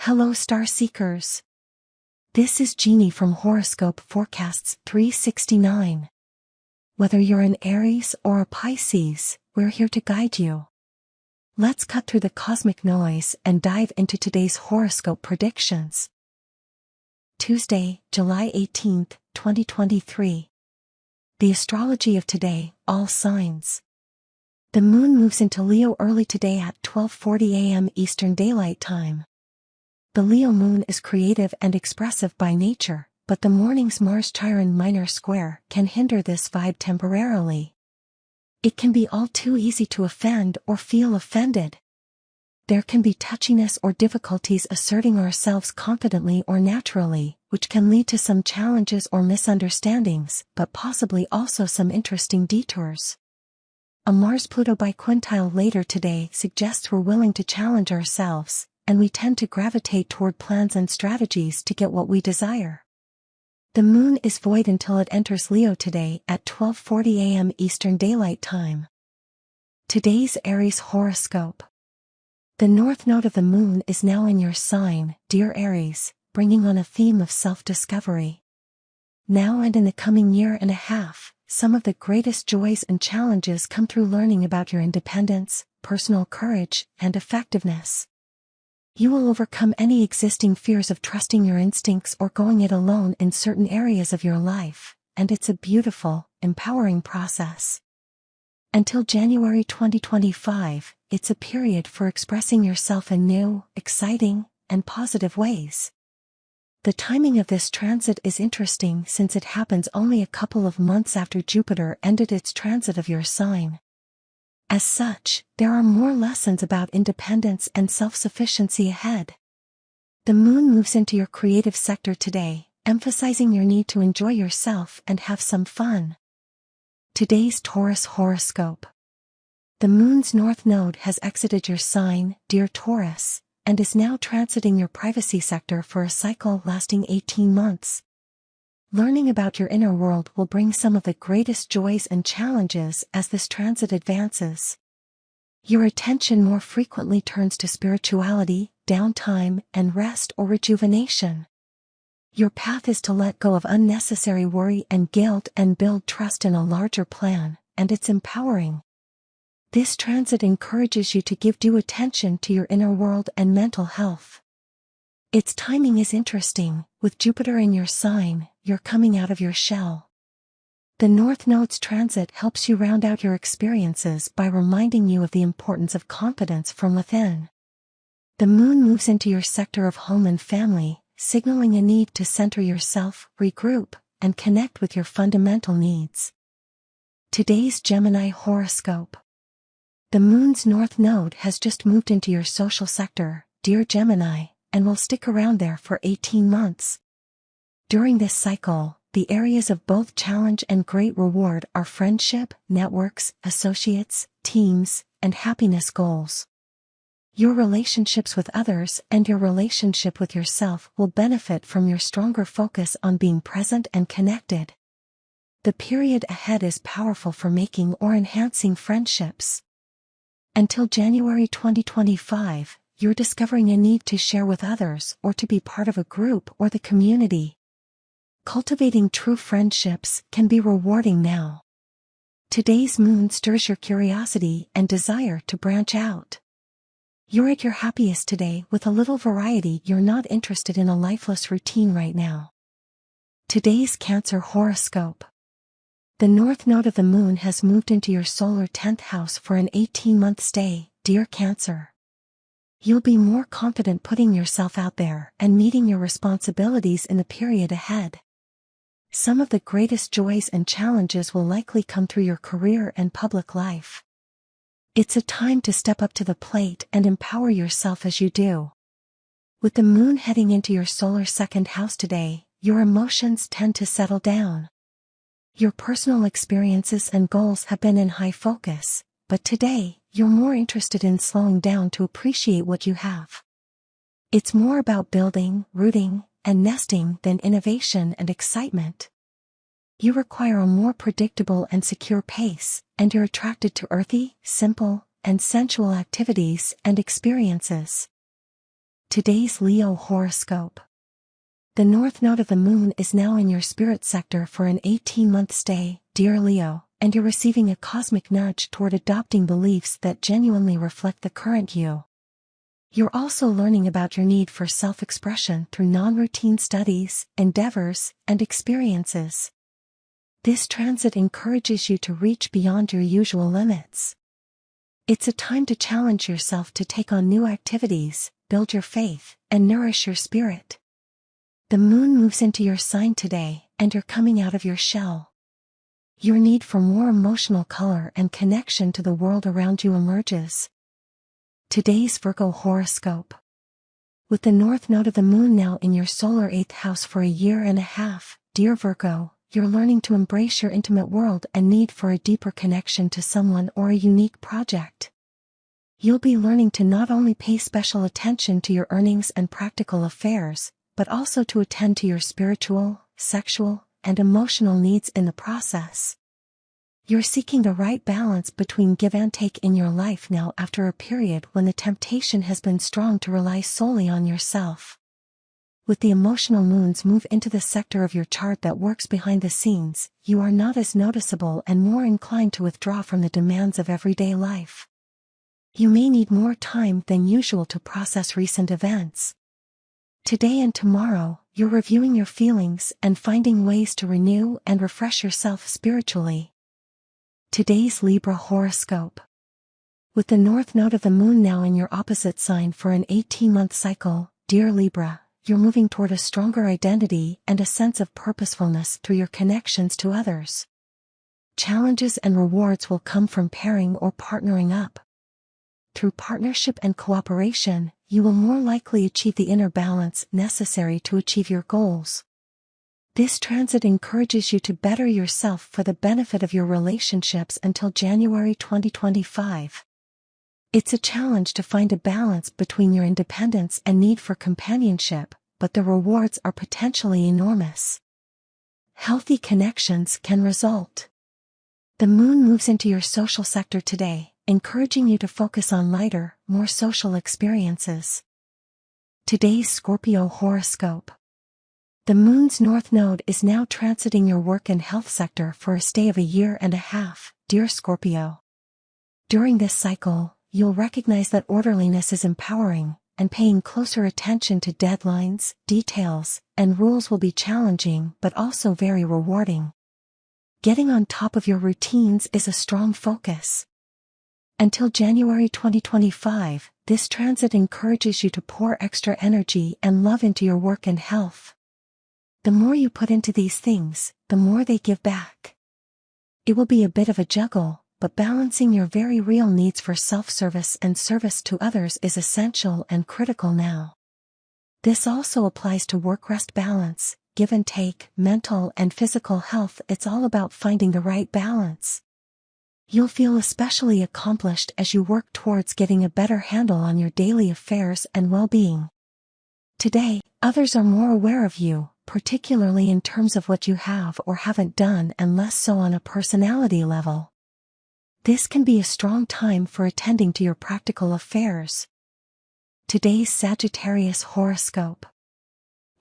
Hello Star Seekers. This is Jeannie from Horoscope Forecasts 369. Whether you're an Aries or a Pisces, we're here to guide you. Let's cut through the cosmic noise and dive into today's horoscope predictions. Tuesday, July 18th, 2023. The astrology of today, all signs. The moon moves into Leo early today at 12:40 a.m. Eastern Daylight Time. The Leo moon is creative and expressive by nature, but the morning's Mars-Chiron minor square can hinder this vibe temporarily. It can be all too easy to offend or feel offended. There can be touchiness or difficulties asserting ourselves confidently or naturally, which can lead to some challenges or misunderstandings, but possibly also some interesting detours. A Mars-Pluto by quintile later today suggests we're willing to challenge ourselves, and we tend to gravitate toward plans and strategies to get what we desire. The moon is void until it enters Leo today at 12:40 a.m. Eastern Daylight Time. Today's Aries horoscope. The north node of the moon is now in your sign, dear Aries, bringing on a theme of self-discovery. Now and in the coming year and a half, some of the greatest joys and challenges come through learning about your independence, personal courage, and effectiveness. You will overcome any existing fears of trusting your instincts or going it alone in certain areas of your life, and it's a beautiful, empowering process. Until January 2025, it's a period for expressing yourself in new, exciting, and positive ways. The timing of this transit is interesting since it happens only a couple of months after Jupiter ended its transit of your sign. As such, there are more lessons about independence and self-sufficiency ahead. The moon moves into your creative sector today, emphasizing your need to enjoy yourself and have some fun. Today's Taurus horoscope. The moon's north node has exited your sign, dear Taurus, and is now transiting your privacy sector for a cycle lasting 18 months. Learning about your inner world will bring some of the greatest joys and challenges as this transit advances. Your attention more frequently turns to spirituality, downtime, and rest or rejuvenation. Your path is to let go of unnecessary worry and guilt and build trust in a larger plan, and it's empowering. This transit encourages you to give due attention to your inner world and mental health. Its timing is interesting. With Jupiter in your sign, you're coming out of your shell. The North Node's transit helps you round out your experiences by reminding you of the importance of confidence from within. The moon moves into your sector of home and family, signaling a need to center yourself, regroup, and connect with your fundamental needs. Today's Gemini horoscope. The moon's North Node has just moved into your social sector, dear Gemini, and will stick around there for 18 months. During this cycle, the areas of both challenge and great reward are friendship, networks, associates, teams, and happiness goals. Your relationships with others and your relationship with yourself will benefit from your stronger focus on being present and connected. The period ahead is powerful for making or enhancing friendships. Until January 2025, you're discovering a need to share with others or to be part of a group or the community. Cultivating true friendships can be rewarding now. Today's moon stirs your curiosity and desire to branch out. You're at your happiest today with a little variety. You're not interested in a lifeless routine right now. Today's Cancer horoscope. The north node of the moon has moved into your solar 10th house for an 18-month stay, dear Cancer. You'll be more confident putting yourself out there and meeting your responsibilities in the period ahead. Some of the greatest joys and challenges will likely come through your career and public life. It's a time to step up to the plate and empower yourself as you do. With the moon heading into your solar second house today, your emotions tend to settle down. Your personal experiences and goals have been in high focus, but today, you're more interested in slowing down to appreciate what you have. It's more about building, rooting, and nesting than innovation and excitement. You require a more predictable and secure pace, and you're attracted to earthy, simple, and sensual activities and experiences. Today's Leo horoscope. The north node of the moon is now in your spirit sector for an 18-month stay, dear Leo, and you're receiving a cosmic nudge toward adopting beliefs that genuinely reflect the current you. You're also learning about your need for self-expression through non-routine studies, endeavors, and experiences. This transit encourages you to reach beyond your usual limits. It's a time to challenge yourself to take on new activities, build your faith, and nourish your spirit. The moon moves into your sign today, and you're coming out of your shell. Your need for more emotional color and connection to the world around you emerges. Today's Virgo horoscope. With the north node of the moon now in your solar 8th house for a year and a half, dear Virgo, you're learning to embrace your intimate world and need for a deeper connection to someone or a unique project. You'll be learning to not only pay special attention to your earnings and practical affairs, but also to attend to your spiritual, sexual, and emotional needs in the process. You're seeking the right balance between give and take in your life now after a period when the temptation has been strong to rely solely on yourself. With the emotional moons move into the sector of your chart that works behind the scenes, you are not as noticeable and more inclined to withdraw from the demands of everyday life. You may need more time than usual to process recent events. Today and tomorrow, you're reviewing your feelings and finding ways to renew and refresh yourself spiritually. Today's Libra horoscope. With the north node of the moon now in your opposite sign for an 18-month cycle, dear Libra, you're moving toward a stronger identity and a sense of purposefulness through your connections to others. Challenges and rewards will come from pairing or partnering up. Through partnership and cooperation, you will more likely achieve the inner balance necessary to achieve your goals. This transit encourages you to better yourself for the benefit of your relationships until January 2025. It's a challenge to find a balance between your independence and need for companionship, but the rewards are potentially enormous. Healthy connections can result. The moon moves into your social sector today, encouraging you to focus on lighter, more social experiences. Today's Scorpio horoscope. The moon's north node is now transiting your work and health sector for a stay of a year and a half, dear Scorpio. During this cycle, you'll recognize that orderliness is empowering, and paying closer attention to deadlines, details, and rules will be challenging but also very rewarding. Getting on top of your routines is a strong focus. Until January 2025, this transit encourages you to pour extra energy and love into your work and health. The more you put into these things, the more they give back. It will be a bit of a juggle, but balancing your very real needs for self-service and service to others is essential and critical now. This also applies to work-rest balance, give and take, mental and physical health. It's all about finding the right balance. You'll feel especially accomplished as you work towards getting a better handle on your daily affairs and well-being. Today, others are more aware of you, particularly in terms of what you have or haven't done, and less so on a personality level. This can be a strong time for attending to your practical affairs. Today's Sagittarius horoscope.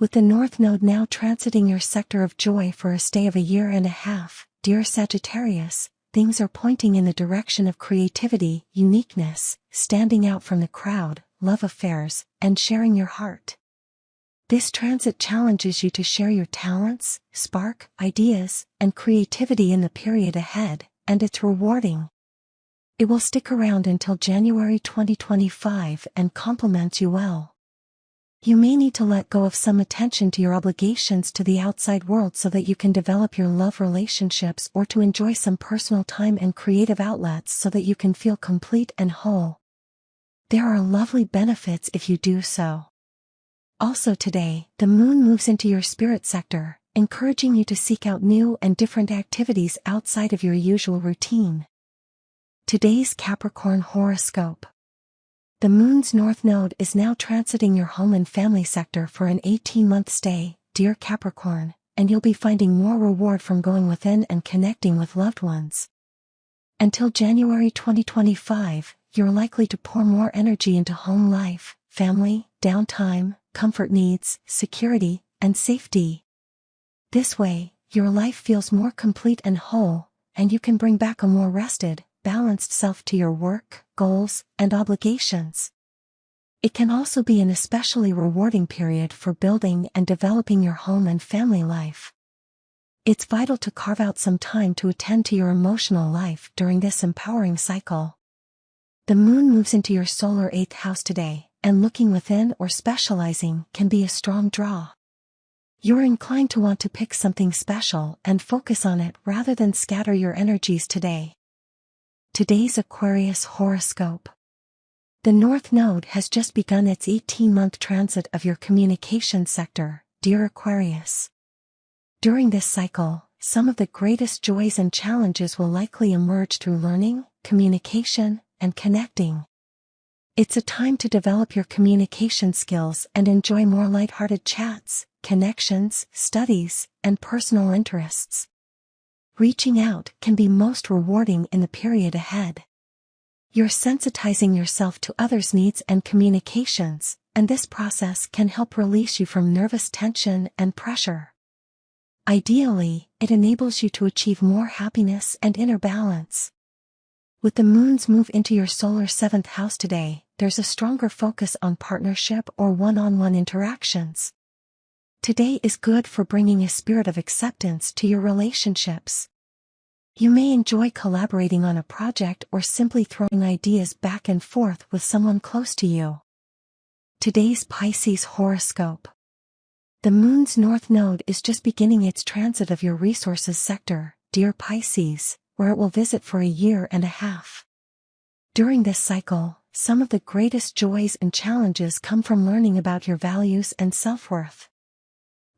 With the north node now transiting your sector of joy for a stay of a year and a half, dear Sagittarius, things are pointing in the direction of creativity, uniqueness, standing out from the crowd, love affairs, and sharing your heart. This transit challenges you to share your talents, spark ideas, and creativity in the period ahead, and it's rewarding. It will stick around until January 2025 and complements you well. You may need to let go of some attention to your obligations to the outside world so that you can develop your love relationships, or to enjoy some personal time and creative outlets so that you can feel complete and whole. There are lovely benefits if you do so. Also today, the moon moves into your spirit sector, encouraging you to seek out new and different activities outside of your usual routine. Today's Capricorn horoscope. The moon's north node is now transiting your home and family sector for an 18-month stay, dear Capricorn, and you'll be finding more reward from going within and connecting with loved ones. Until January 2025, you're likely to pour more energy into home life, family, downtime, comfort needs, security, and safety. This way, your life feels more complete and whole, and you can bring back a more rested, balanced self to your work, goals, and obligations. It can also be an especially rewarding period for building and developing your home and family life. It's vital to carve out some time to attend to your emotional life during this empowering cycle. The moon moves into your solar 8th house today, and looking within or specializing can be a strong draw. You're inclined to want to pick something special and focus on it rather than scatter your energies today. Today's Aquarius horoscope. The North Node has just begun its 18-month transit of your communication sector, dear Aquarius. During this cycle, some of the greatest joys and challenges will likely emerge through learning, communication, and connecting. It's a time to develop your communication skills and enjoy more lighthearted chats, connections, studies, and personal interests. Reaching out can be most rewarding in the period ahead. You're sensitizing yourself to others' needs and communications, and this process can help release you from nervous tension and pressure. Ideally, it enables you to achieve more happiness and inner balance. With the moon's move into your solar 7th house today, there's a stronger focus on partnership or one-on-one interactions. Today is good for bringing a spirit of acceptance to your relationships. You may enjoy collaborating on a project or simply throwing ideas back and forth with someone close to you. Today's Pisces horoscope. The moon's north node is just beginning its transit of your resources sector, dear Pisces, where it will visit for a year and a half. During this cycle, some of the greatest joys and challenges come from learning about your values and self-worth.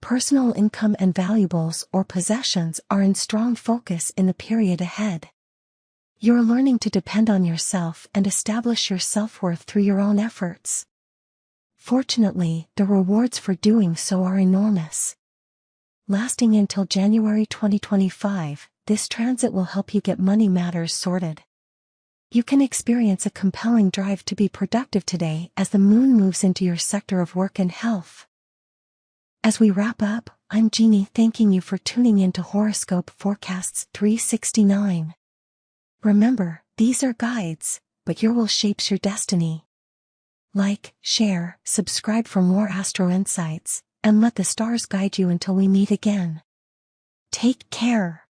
Personal income and valuables or possessions are in strong focus in the period ahead. You're learning to depend on yourself and establish your self-worth through your own efforts. Fortunately, the rewards for doing so are enormous. Lasting until January 2025, this transit will help you get money matters sorted. You can experience a compelling drive to be productive today as the moon moves into your sector of work and health. As we wrap up, I'm Jeannie thanking you for tuning in to Horoscope Forecasts 369. Remember, these are guides, but your will shapes your destiny. Like, share, subscribe for more astro insights, and let the stars guide you until we meet again. Take care.